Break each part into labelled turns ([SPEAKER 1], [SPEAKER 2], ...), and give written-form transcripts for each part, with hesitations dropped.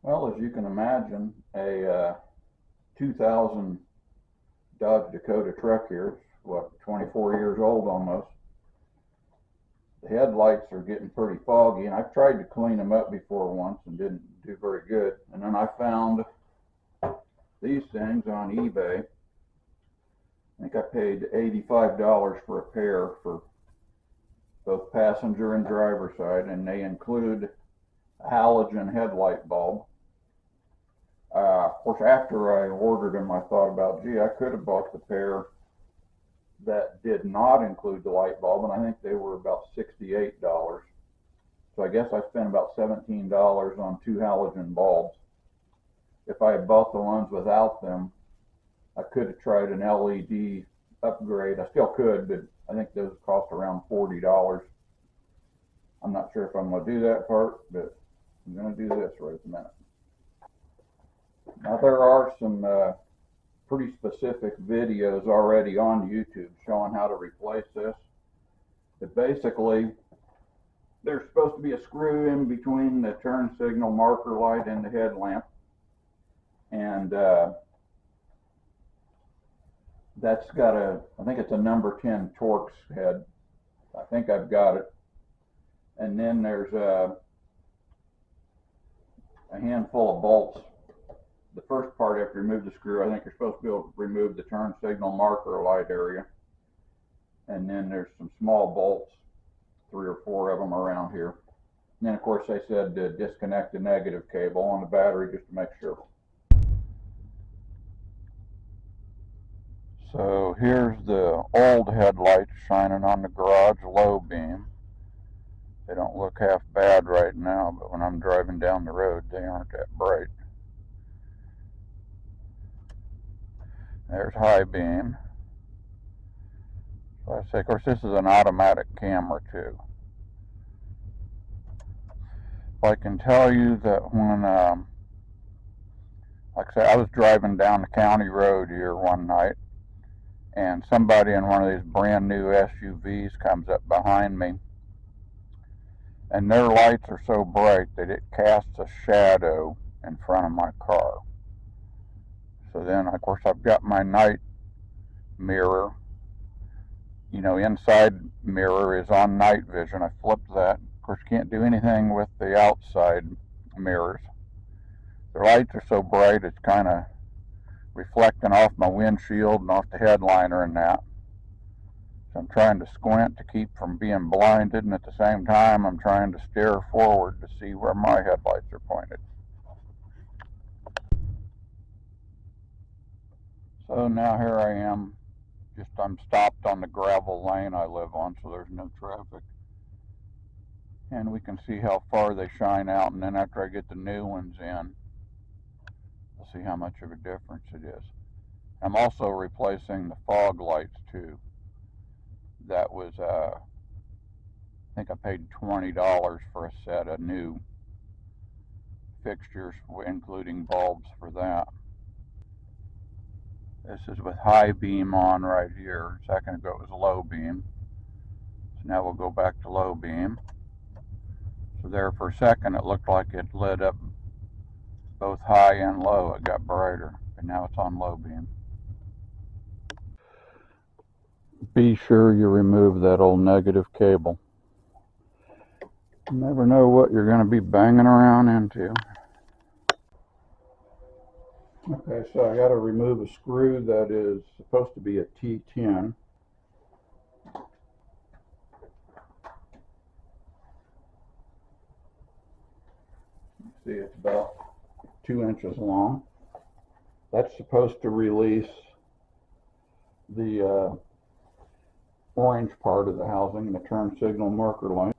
[SPEAKER 1] Well, as you can imagine, a 2000 Dodge Dakota truck here, what, 24 years old almost. The headlights are getting pretty foggy, and I've tried to clean them up before once and didn't do very good. And then I found these things on eBay. I think I paid $85 for a pair for both passenger and driver side, and they include a halogen headlight bulb. Of course, after I ordered them, I thought about, gee, I could have bought the pair that did not include the light bulb, and I think they were about $68. So I guess I spent about $17 on two halogen bulbs. If I had bought the ones without them, I could have tried an LED upgrade. I still could, but I think those cost around $40. I'm not sure if I'm going to do that part, but I'm going to do this right at the minute. Now, there are some pretty specific videos already on YouTube showing how to replace this. But basically, there's supposed to be a screw in between the turn signal marker light and the headlamp. And that's got I think it's a number 10 Torx head. I think I've got it. And then there's a handful of bolts. The first part, after you remove the screw, I think you're supposed to be able to remove the turn signal marker light area. And then there's some small bolts, 3 or 4 of them around here. And then, of course, they said to disconnect the negative cable on the battery just to make sure. So here's the old headlights shining on the garage low beam. They don't look half bad right now, but when I'm driving down the road, they aren't that bright. There's high beam. So I say, of course, this is an automatic camera too. I can tell you that when, like I say, I was driving down the county road here one night, and somebody in one of these brand new SUVs comes up behind me, and their lights are so bright that it casts a shadow in front of my car. So then, of course, I've got my night mirror. You know, inside mirror is on night vision. I flipped that. Of course, can't do anything with the outside mirrors. The lights are so bright, it's kind of reflecting off my windshield and off the headliner and that. So I'm trying to squint to keep from being blinded, and at the same time, I'm trying to stare forward to see where my headlights are pointed. So now here I am. I'm stopped on the gravel lane I live on, so there's no traffic. And we can see how far they shine out, and then after I get the new ones in, we'll see how much of a difference it is. I'm also replacing the fog lights too. That was, I think I paid $20 for a set of new fixtures, including bulbs for that. This is with high beam on right here. A second ago it was low beam. So now we'll go back to low beam. So there for a second it looked like it lit up both high and low. It got brighter, but now it's on low beam. Be sure you remove that old negative cable. You never know what you're going to be banging around into. Okay, so I got to remove a screw that is supposed to be a T10. See, it's about 2 inches long. That's supposed to release the orange part of the housing, the turn signal marker light.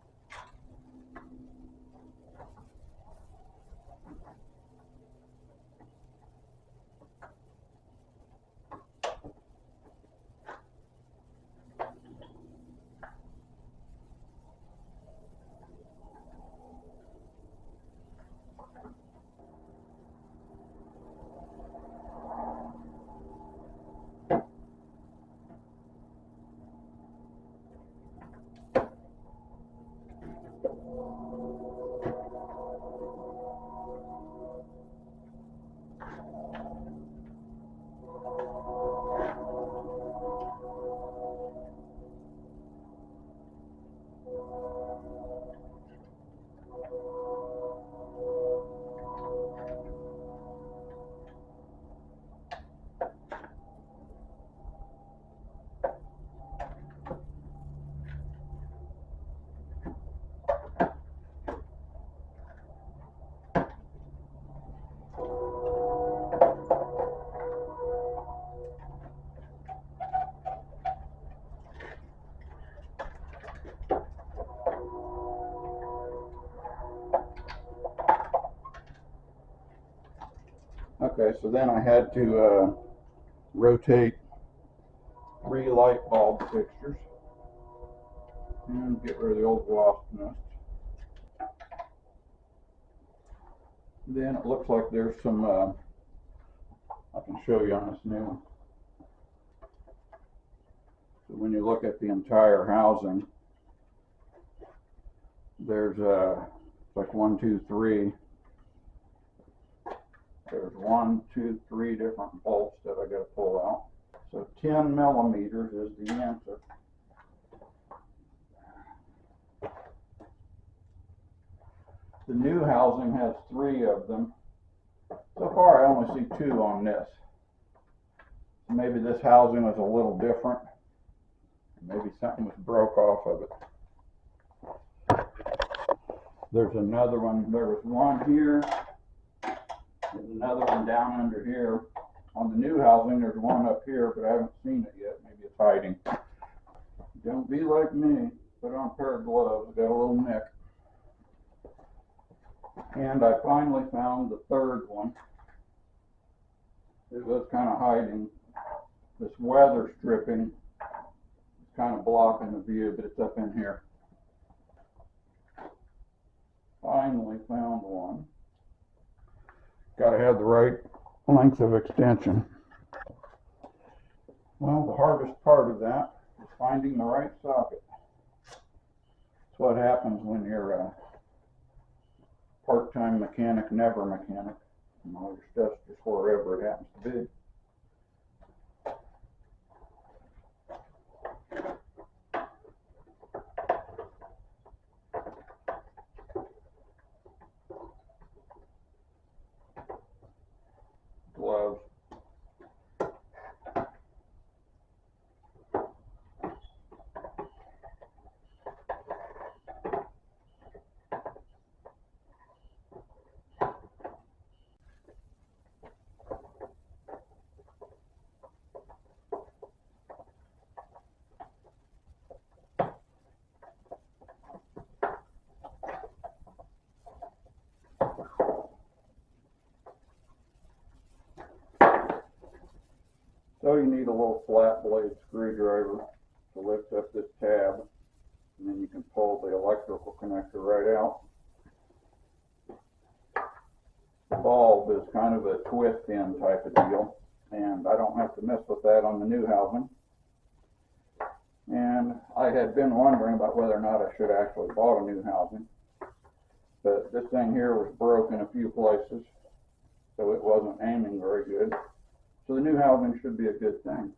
[SPEAKER 1] Okay, so then I had to rotate 3 light bulb fixtures and get rid of the old wasp nest. Then it looks like there's some, I can show you on this new one. So when you look at the entire housing, there's like 1, 2, 3. There's 1, 2, 3 different bolts that I got to pull out. So 10 millimeters is the answer. The new housing has 3 of them. So far I only see 2 on this. So maybe this housing is a little different. Maybe something was broke off of it. There's another one. There was one here. There's another one down under here. On the new housing, there's one up here, but I haven't seen it yet. Maybe it's hiding. Don't be like me. Put on a pair of gloves. Got a little nick. And I finally found the third one. It was kind of hiding. This weather stripping is kind of blocking the view, but it's up in here. Finally found one. Got to have the right length of extension. Well, the hardest part of that is finding the right socket. That's what happens when you're a part-time mechanic, never mechanic, and all your stuff's just wherever it happens to be. Gloves. So you need a little flat blade screwdriver to lift up this tab, and then you can pull the electrical connector right out. The bulb is kind of a twist in type of deal, and I don't have to mess with that on the new housing. And I had been wondering about whether or not I should actually bought a new housing, but this thing here was broken a few places, so it wasn't aiming very good. So the new housing should be a good thing.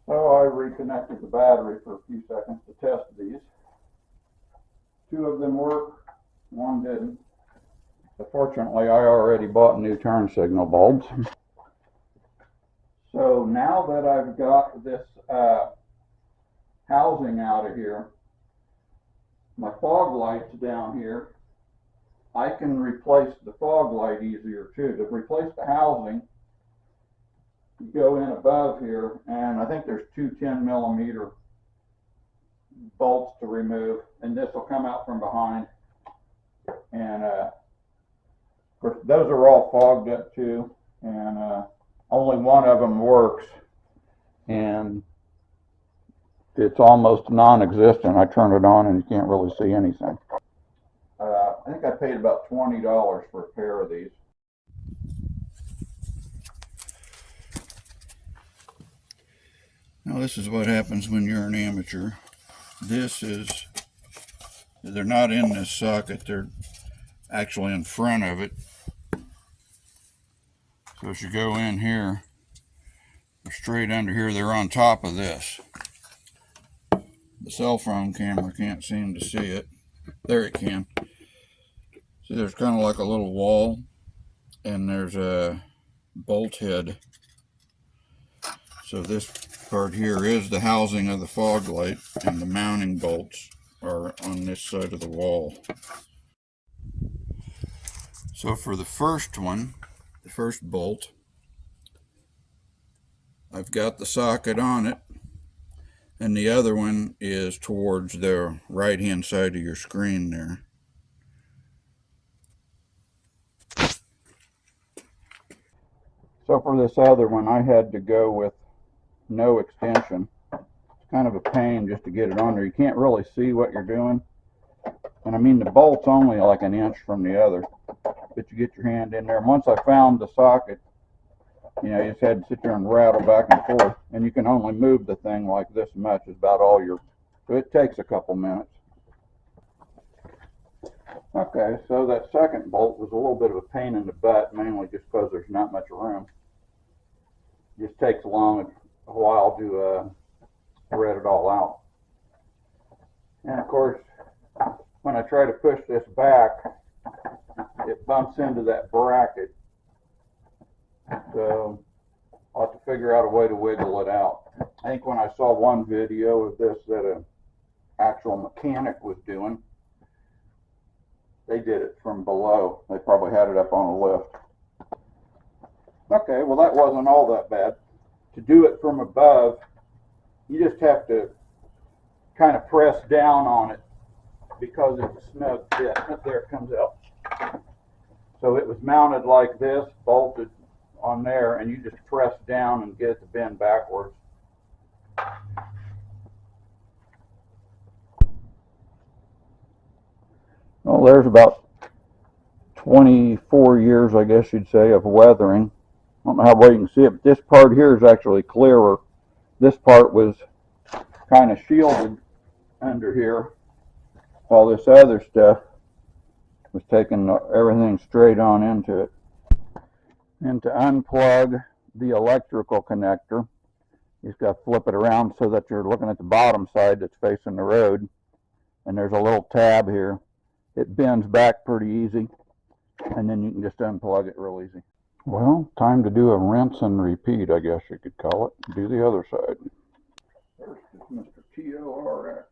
[SPEAKER 1] So I reconnected the battery for a few seconds to test these. 2 of them work, 1 didn't. So fortunately, I already bought new turn signal bulbs. So now that I've got this housing out of here, my fog light's down here. I can replace the fog light easier too. To replace the housing, you go in above here, and I think there's 2 10 millimeter bolts to remove, and this will come out from behind. And of course, those are all fogged up too, and only one of them works, and it's almost non-existent. I turn it on and you can't really see anything. I think I paid about $20 for a pair of these. Now this is what happens when you're an amateur. They're not in this socket, they're actually in front of it. So as you go in here, they're straight under here, they're on top of this. The cell phone camera can't seem to see it. There it can. See, there's kind of like a little wall, and there's a bolt head. So this part here is the housing of the fog light, and the mounting bolts are on this side of the wall. So for the first one, the first bolt, I've got the socket on it, and the other one is towards the right hand side of your screen there. So for this other one, I had to go with no extension. It's kind of a pain just to get it on there. You can't really see what you're doing. And I mean, the bolt's only like an inch from the other, but you get your hand in there. And once I found the socket, you know, you just had to sit there and rattle back and forth. And you can only move the thing like this much is about all you're, so it takes a couple minutes. Okay, so that second bolt was a little bit of a pain in the butt, mainly just because there's not much room. It just takes a while to thread it all out. And of course, when I try to push this back, it bumps into that bracket. So I'll have to figure out a way to wiggle it out. I think when I saw one video of this that an actual mechanic was doing, they did it from below. They probably had it up on a lift. Okay, well that wasn't all that bad. To do it from above, you just have to kind of press down on it because it's a snug fit. There it comes out. So it was mounted like this, bolted on there, and you just press down and get it to bend backwards. Well, there's about 24 years, I guess you'd say, of weathering. I don't know how well you can see it, but this part here is actually clearer. This part was kind of shielded under here, while this other stuff was taking everything straight on into it. And to unplug the electrical connector, you just got to flip it around so that you're looking at the bottom side that's facing the road. And there's a little tab here. It bends back pretty easy, and then you can just unplug it real easy. Well, time to do a rinse and repeat, I guess you could call it. Do the other side. First is Mr. TORX.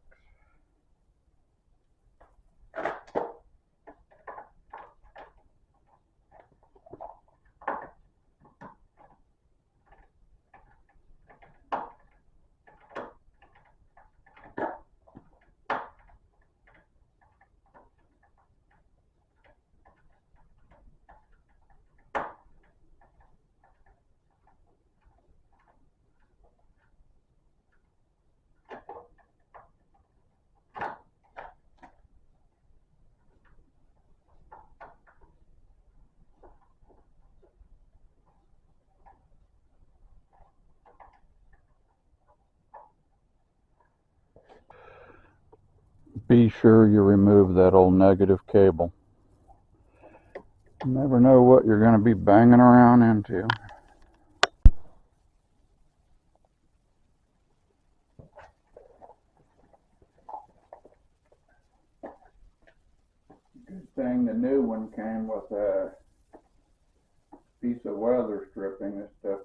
[SPEAKER 1] Be sure you remove that old negative cable. You never know what you're going to be banging around into. Good thing the new one came with a piece of weather stripping. This stuff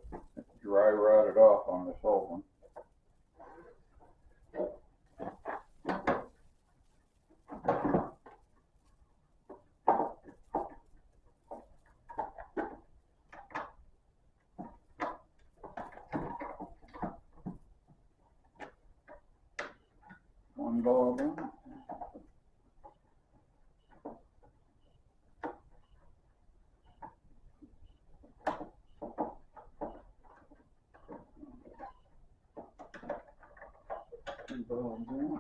[SPEAKER 1] dry rotted off on this old one. One bulb in. Two bulbs in.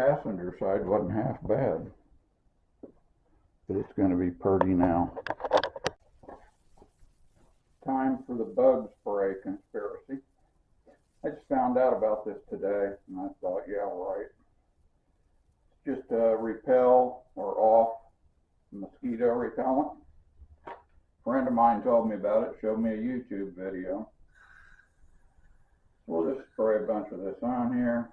[SPEAKER 1] passenger side wasn't half bad, but it's going to be pretty now. Time for the bug spray conspiracy. I just found out about this today, and I thought, yeah, right. It's just repel or off mosquito repellent. A friend of mine told me about it, showed me a YouTube video. We'll just spray a bunch of this on here.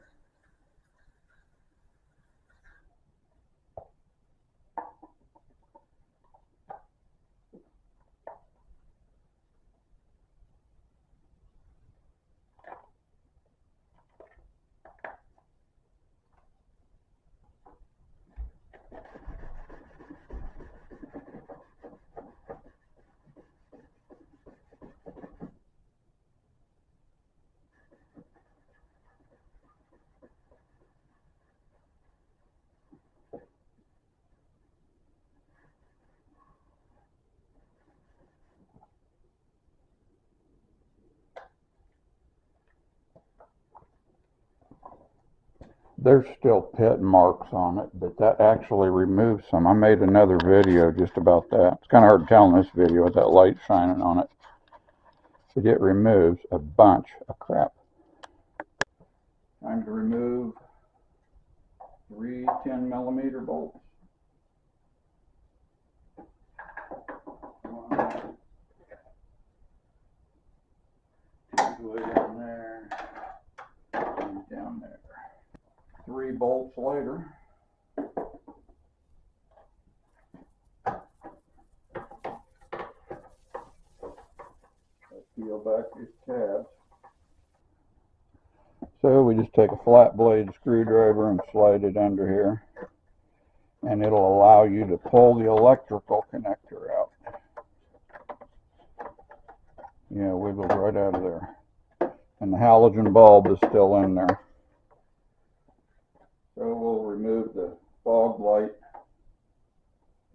[SPEAKER 1] There's still pit marks on it, but that actually removes some. I made another video just about that. It's kind of hard to tell in this video with that light shining on it. But it removes a bunch of crap. Time to remove 3 10mm bolts. One, two, way down there, and down there. 3 bolts later. Let's peel back these tabs. So we just take a flat blade screwdriver and slide it under here, and it'll allow you to pull the electrical connector out. Yeah, wiggles right out of there. And the halogen bulb is still in there. So we'll remove the fog light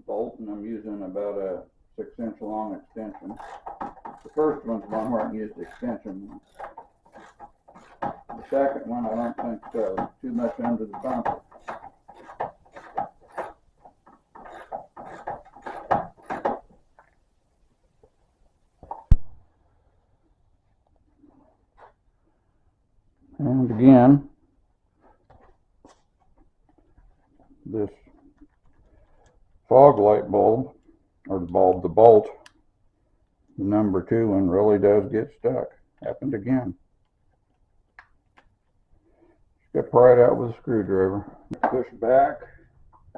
[SPEAKER 1] bolt, and I'm using about a 6-inch long extension. The first one's one where I can use the extension. The second one, I don't think so. Too much under the bumper. And again, this fog light bulb, or the bolt, the number 2 one really does get stuck. Happened again. Just get right out with a screwdriver. Push back,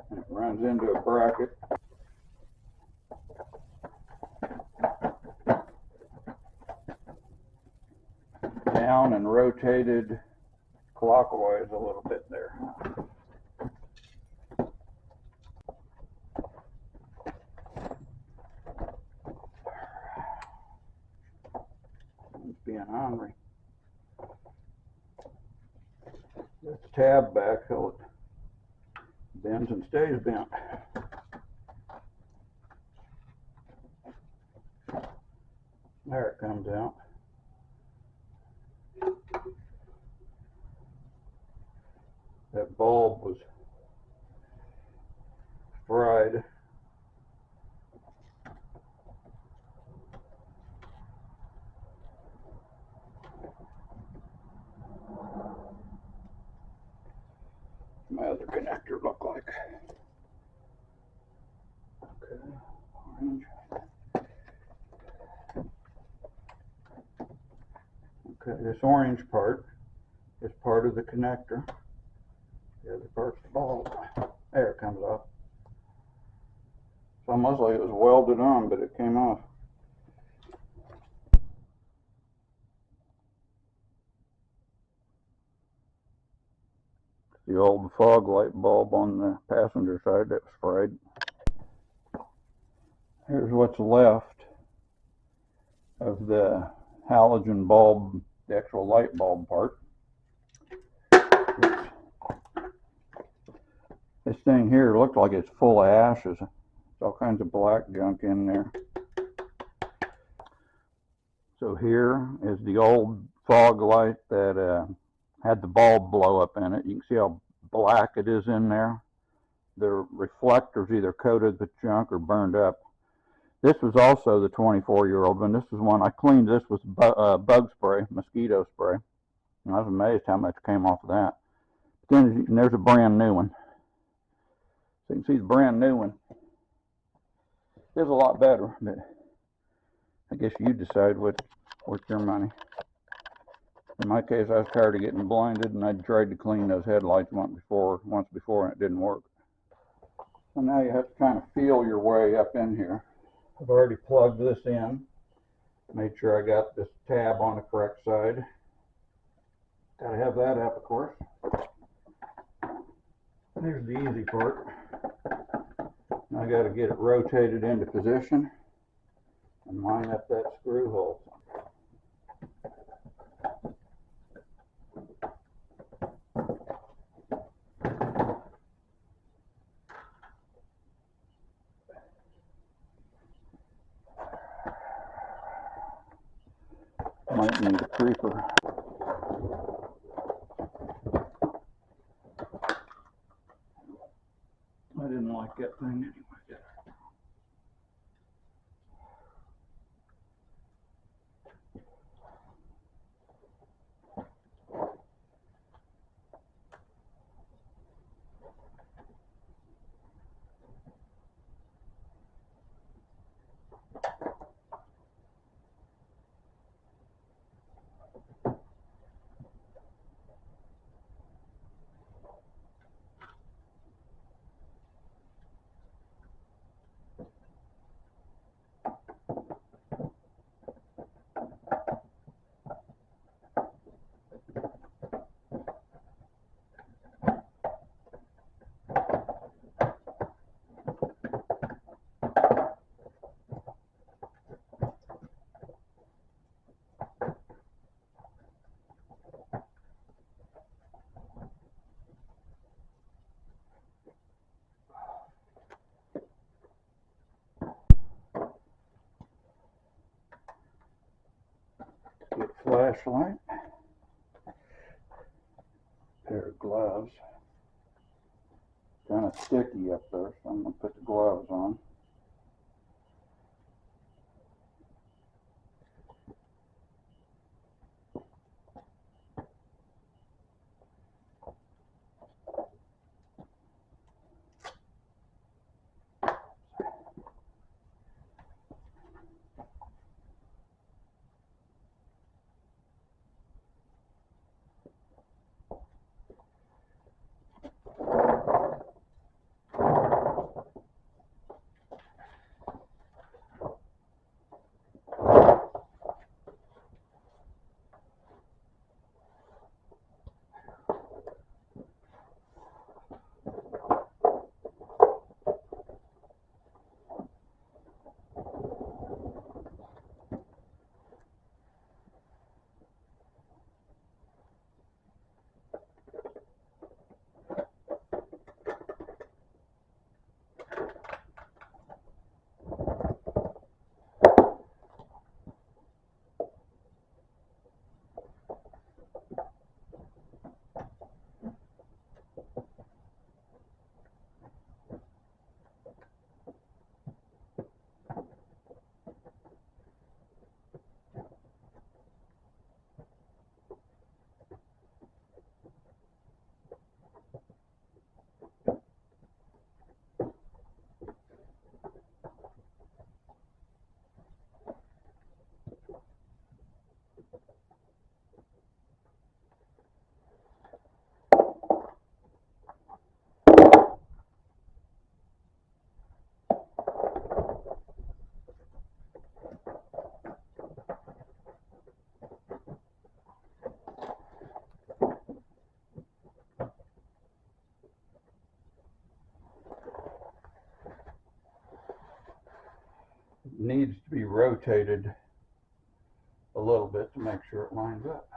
[SPEAKER 1] and it runs into a bracket. Down and rotated clockwise a little bit there. It's being hungry. Let's tab back so it bends and stays bent. There it comes out. That bulb was fried. My other connector look like. Okay, orange. Okay, this orange part is part of the connector. The other part's the bulb. There it comes off. It's almost like it was welded on, but it came off. The old fog light bulb on the passenger side that was fried. Here's what's left of the halogen bulb, the actual light bulb part. This thing here looked like it's full of ashes. There's all kinds of black junk in there. So here is the old fog light that had the bulb blow up in it. You can see how black it is in there. The reflector's either coated with junk or burned up. This was also the 24-year-old one. This is one I cleaned. This was bug spray, mosquito spray. And I was amazed how much came off of that. But then there's a brand new one. So you can see the brand new one. It's a lot better, but I guess you decide what's your money. In my case, I was tired of getting blinded, and I tried to clean those headlights once before, and it didn't work. So now you have to kind of feel your way up in here. I've already plugged this in. Made sure I got this tab on the correct side. Got to have that up, of course. Here's the easy part. Now I got to get it rotated into position and line up that screw hole. Might need a creeper. I didn't like that thing anyway. Get flashlight, pair of gloves. Kind of sticky up there, so I'm going to put the gloves on. Needs to be rotated a little bit to make sure it lines up.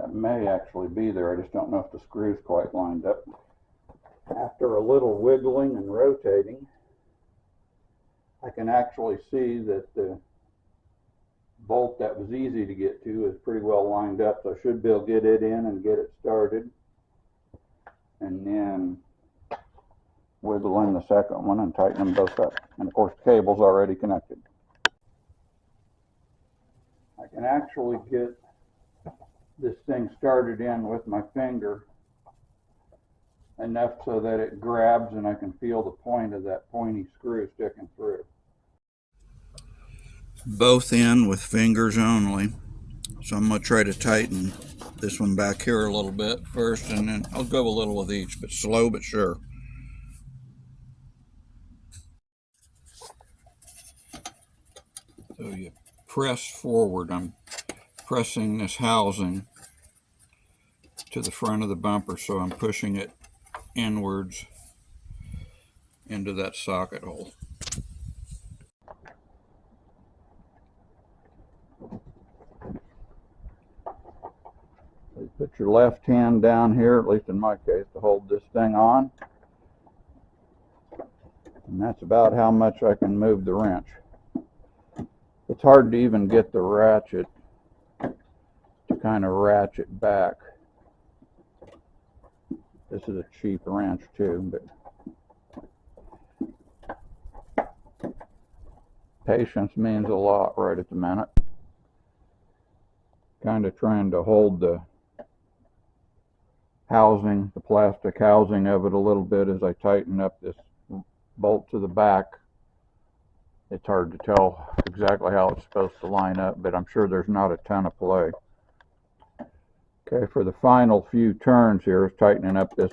[SPEAKER 1] That may actually be there. I just don't know if the screw's quite lined up. After a little wiggling and rotating, I can actually see that the bolt that was easy to get to is pretty well lined up, so I should be able to get it in and get it started. And then wiggle in the second one and tighten them both up. And of course the cable's already connected. I can actually get this thing started in with my finger enough so that it grabs and I can feel the point of that pointy screw sticking through. Both in with fingers only. So I'm going to try to tighten this one back here a little bit first, and then I'll go a little with each, but slow but sure. So you press forward. I'm pressing this housing to the front of the bumper, so I'm pushing it inwards into that socket hole. So put your left hand down here, at least in my case, to hold this thing on. And that's about how much I can move the wrench. It's hard to even get the ratchet to kind of ratchet back. This is a cheap wrench too, but patience means a lot right at the minute. Kind of trying to hold the housing, the plastic housing of it a little bit as I tighten up this bolt to the back. It's hard to tell exactly how it's supposed to line up, but I'm sure there's not a ton of play. Okay, for the final few turns here, tightening up this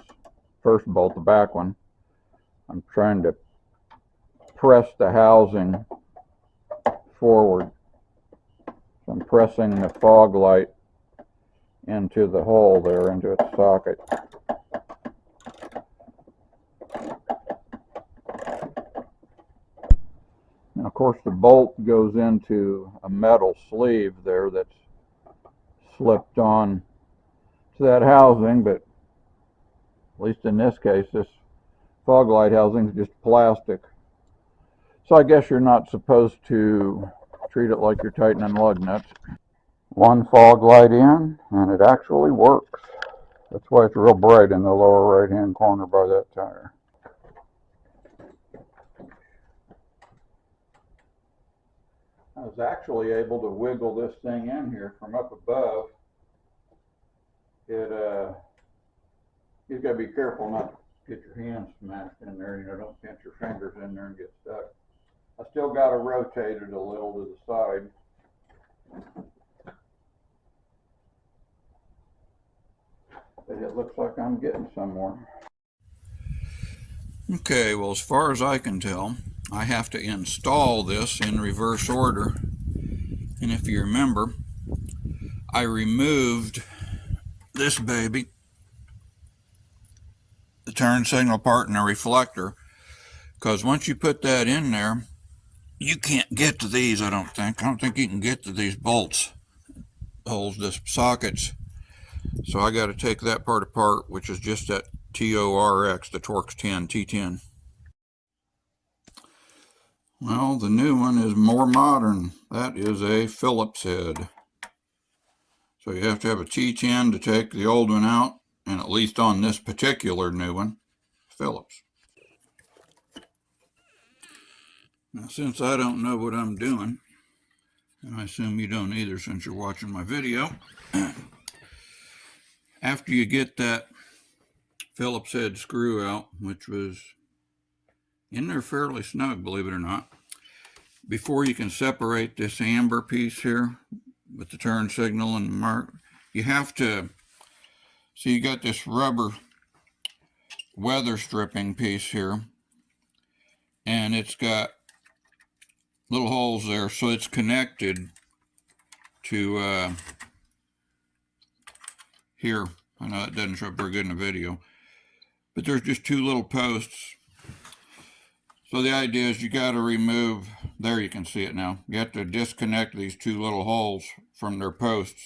[SPEAKER 1] first bolt, the back one, I'm trying to press the housing forward. So I'm pressing the fog light into the hole there, into its socket. And of course the bolt goes into a metal sleeve there that's slipped on to that housing, but at least in this case, this fog light housing is just plastic. So I guess you're not supposed to treat it like you're tightening lug nuts. One fog light in, and it actually works. That's why it's real bright in the lower right hand corner by that tire. I was actually able to wiggle this thing in here from up above. You've got to be careful not to get your hands smashed in there. You know, don't pinch your fingers in there and get stuck. I still got to rotate it a little to the side. But it looks like I'm getting somewhere. Okay, well, as far as I can tell, I have to install this in reverse order. And if you remember, I removed this baby, the turn signal part and the reflector, because once you put that in there, you can't get to these, I don't think. I don't think you can get to these bolts, holes, the sockets. So I got to take that part apart, which is just that TORX, the Torx 10, T10. Well, the new one is more modern. That is a Phillips head. So you have to have a T10 to take the old one out, and at least on this particular new one, Phillips. Now, since I don't know what I'm doing, and I assume you don't either since you're watching my video, after you get that Phillips head screw out, which was in there fairly snug, believe it or not, before you can separate this amber piece here with the turn signal and mark, you have to, see, you got this rubber weather stripping piece here, and it's got little holes there, so it's connected to here. I know it doesn't show up very good in the video, but there's just two little posts. So the idea is you got to remove, there you can see it now, you have to disconnect these two little holes from their posts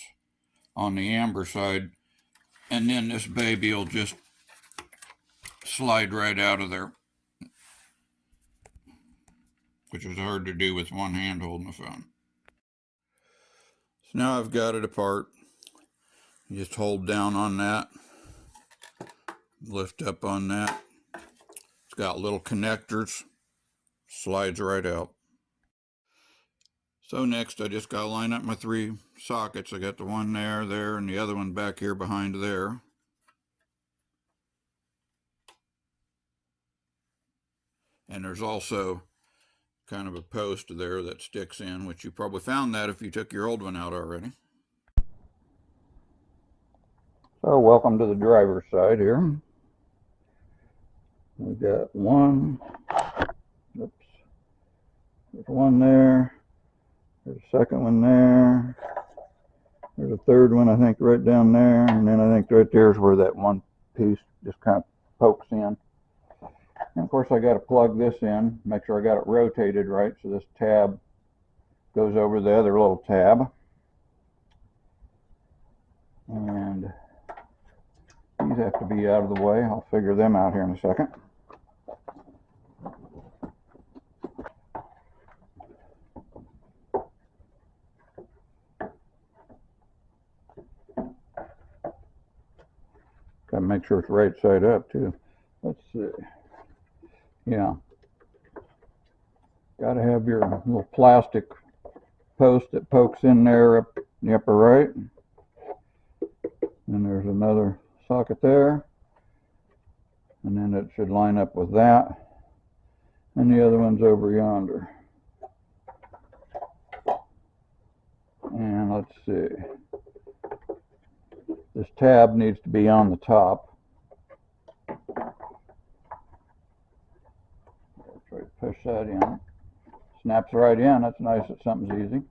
[SPEAKER 2] on the amber side, and then this baby will just slide right out of there, which is hard to do with one hand holding the phone. So now I've got it apart. You just hold down on that, lift up on that. It's got little connectors, slides right out. So next I just got to line up my 3 sockets. I got the one there, and the other one back here behind there. And there's also kind of a post there that sticks in, which you probably found that if you took your old one out already. So welcome to the driver's side here. We've got one, oops, there's one there, there's a second one there, there's a third one I think right down there, and then I think right there is where that one piece just kind of pokes in. And of course I got to plug this in, make sure I got it rotated right so this tab goes over the other little tab. And these have to be out of the way. I'll figure them out here in a second. Got to make sure it's right side up too. Let's see. Yeah. Got to have your little plastic post that pokes in there up in the upper right. And there's another socket there. And then it should line up with that. And the other one's over yonder. And let's see. This tab needs to be on the top. Try to push that in. Snaps right in. That's nice that something's easy.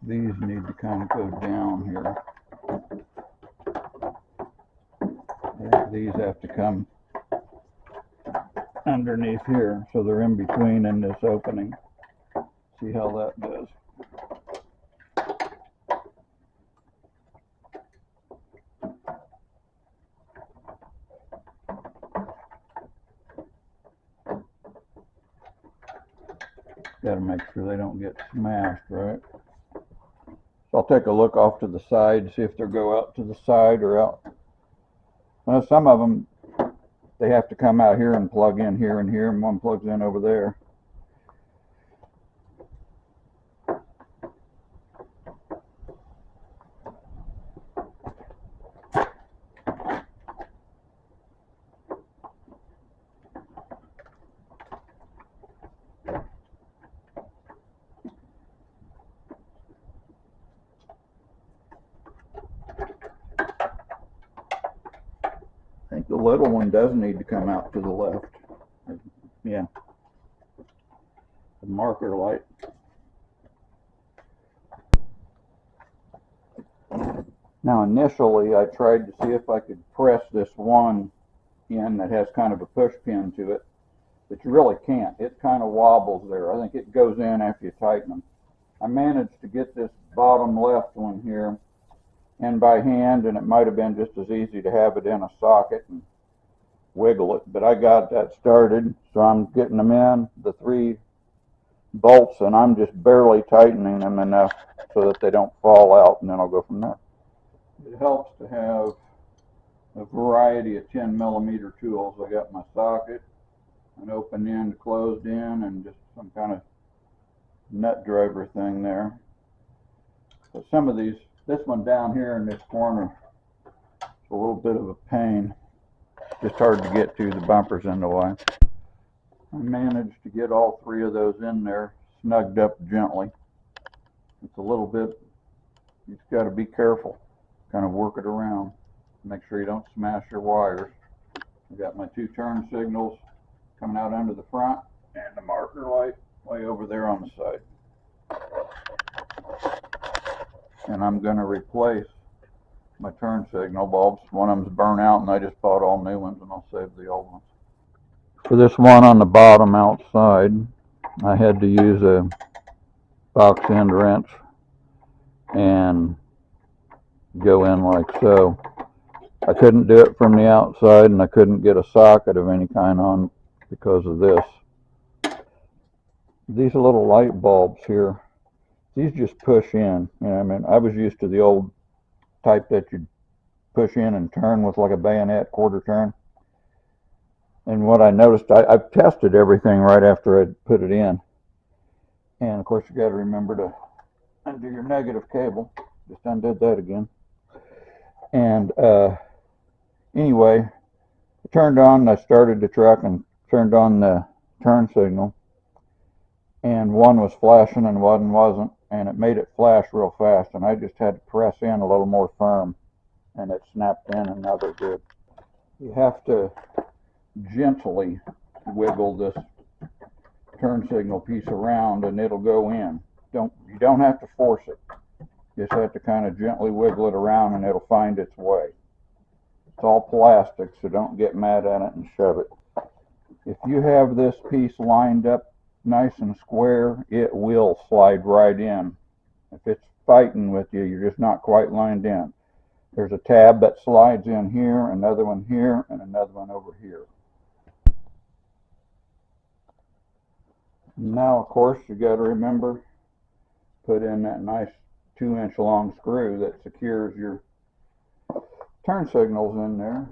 [SPEAKER 2] These need to kind of go down here. These have to come underneath here, so they're in between in this opening. See how that does. Got to make sure they don't get smashed, right? So I'll take a look off to the side, see if they go out to the side or out. Well, some of them, they have to come out here and plug in here and here, and one plugs in over there. I think the little one does need to come out to the left. Yeah. The marker light. Now initially I tried to see if I could press this one in that has kind of a push pin to it, but you really can't. It kind of wobbles there. I think it goes in after you tighten them. I managed to get this bottom left one here in by hand, and it might have been just as easy to have it in a socket and wiggle it, but I got that started, so I'm getting them in, the 3 bolts, and I'm just barely tightening them enough so that they don't fall out, and then I'll go from there. It helps to have a variety of 10mm tools. I got my socket, an open end, closed end, and just some kind of nut driver thing there. So some of these, this one down here in this corner, is a little bit of a pain. Just hard to get to, the bumper's in the way. I managed to get all three of those in there, snugged up gently. It's a little bit, you just got to be careful, kind of work it around. Make sure you don't smash your wires. I've got my 2 turn signals coming out under the front and the marker light way over there on the side. And I'm going to replace my turn signal bulbs. One of them's burnt out and I just bought all new ones, and I'll save the old ones. For this one on the bottom outside, I had to use a box end wrench and go in like so. I couldn't do it from the outside, and I couldn't get a socket of any kind on because of this. These little light bulbs here, these just push in. You know, I mean, I was used to the old type that you'd push in and turn with like a bayonet, quarter turn. And what I noticed, I've tested everything right after I put it in. And of course, you got to remember to undo your negative cable. Just undid that again. And anyway, I turned on, I started the truck and turned on the turn signal. And one was flashing and one wasn't. And it made it flash real fast. And I just had to press in a little more firm. And it snapped in, and now they're good. You have to gently wiggle this turn signal piece around and it'll go in. You don't have to force it. You just have to kind of gently wiggle it around and it'll find its way. It's all plastic, so don't get mad at it and shove it. If you have this piece lined up nice and square, it will slide right in. If it's fighting with you, you're just not quite lined in. There's a tab that slides in here, another one here, and another one over here. Now, of course, you got to remember, put in that nice 2-inch long screw that secures your turn signals in there.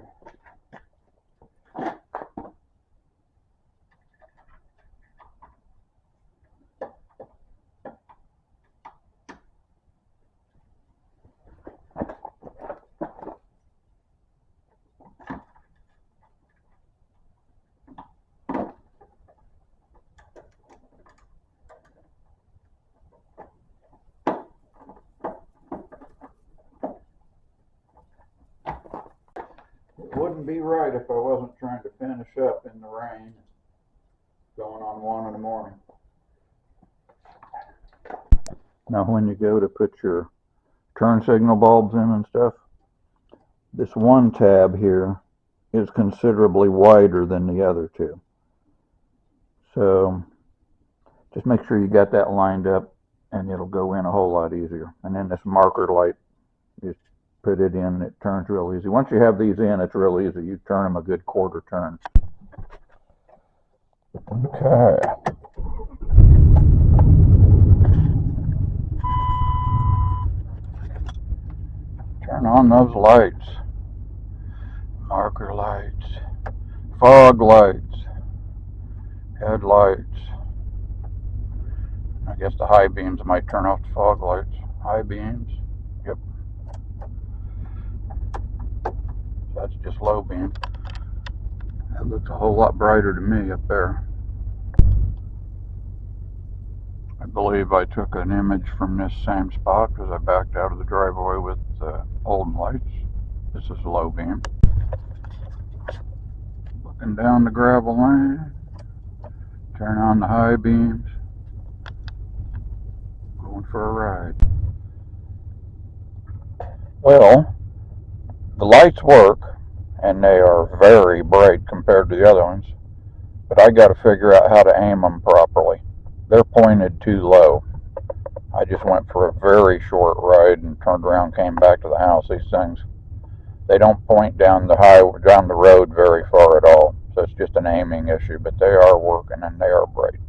[SPEAKER 2] It wouldn't be right if I wasn't trying to finish up in the rain, going on 1 in the morning. Now when you go to put your turn signal bulbs in and stuff, this one tab here is considerably wider than the other two. So just make sure you got that lined up and it'll go in a whole lot easier. And then this marker light, just put it in and it turns real easy. Once you have these in, it's real easy. You turn them a good quarter turn. Okay. Turn on those lights. Marker lights, fog lights, headlights. I guess the high beams might turn off the fog lights. High beams, yep. That's just low beam. That looks a whole lot brighter to me up there. I believe I took an image from this same spot because I backed out of the driveway with old lights. This is low beam. Looking down the gravel lane. Turn on the high beams. Going for a ride. Well, the lights work, and they are very bright compared to the other ones, but I got to figure out how to aim them properly. They're pointed too low. I just went for a very short ride and turned around, came back to the house. These things, they don't point down the road very far at all. So it's just an aiming issue, but they are working and they are bright.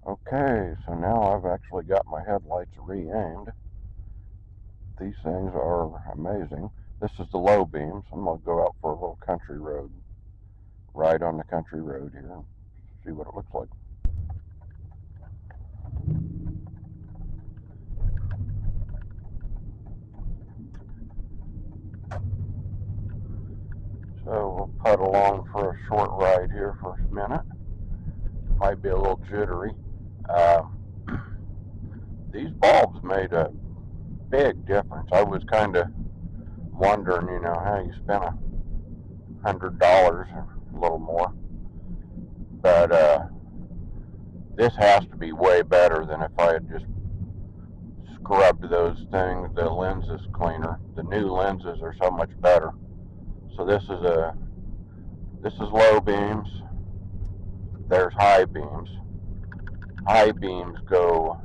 [SPEAKER 2] Okay, so now I've actually got my headlights re-aimed. These things are amazing. This is the low beams. I'm going to go out for a little country road, ride on the country road here, and see what it looks like.
[SPEAKER 3] So we'll put along for a short ride here for a minute. Might be a little jittery. These bulbs made a big difference. I was kind of wondering, how you spent $100 or a little more. But this has to be way better than if I had just scrubbed those things, the lenses cleaner. The new lenses are so much better. So this is low beams. There's high beams. High beams go,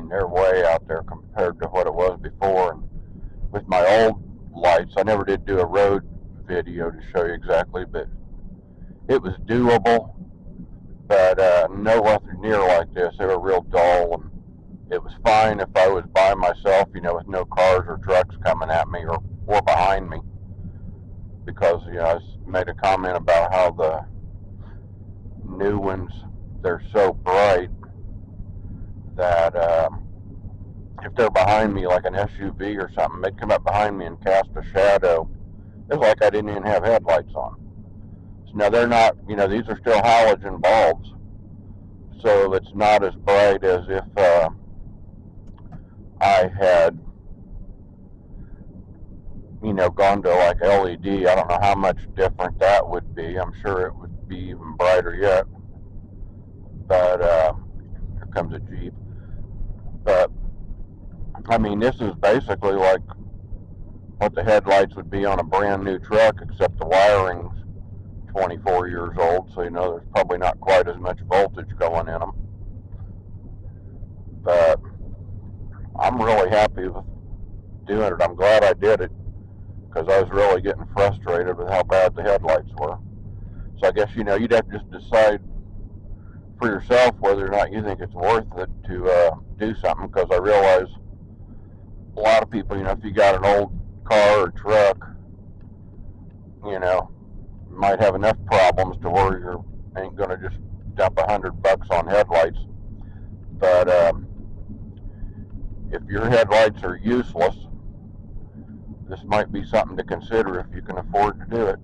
[SPEAKER 3] they're way out there compared to what it was before. And with my old lights, I never did do a road video to show you exactly, but it was doable, but nowhere near like this. They were real dull, and it was fine if I was by myself, with no cars or trucks coming at me or behind me, because, I made a comment about how the new ones, they're so bright that if they're behind me, like an SUV or something, they'd come up behind me and cast a shadow. It's like I didn't even have headlights on. So now they're not, these are still halogen bulbs, so it's not as bright as if I had, gone to like LED. I don't know how much different that would be. I'm sure it would be even brighter yet. But here comes a Jeep. But this is basically like what the headlights would be on a brand new truck, except the wiring's 24 years old, so there's probably not quite as much voltage going in them. But I'm really happy with doing it. I'm glad I did it, because I was really getting frustrated with how bad the headlights were. So I guess, you'd have to just decide for yourself whether or not you think it's worth it to do something, because I realize a lot of people, if you got an old car or truck, might have enough problems to where you ain't going to just dump $100 on headlights. But if your headlights are useless, this might be something to consider if you can afford to do it.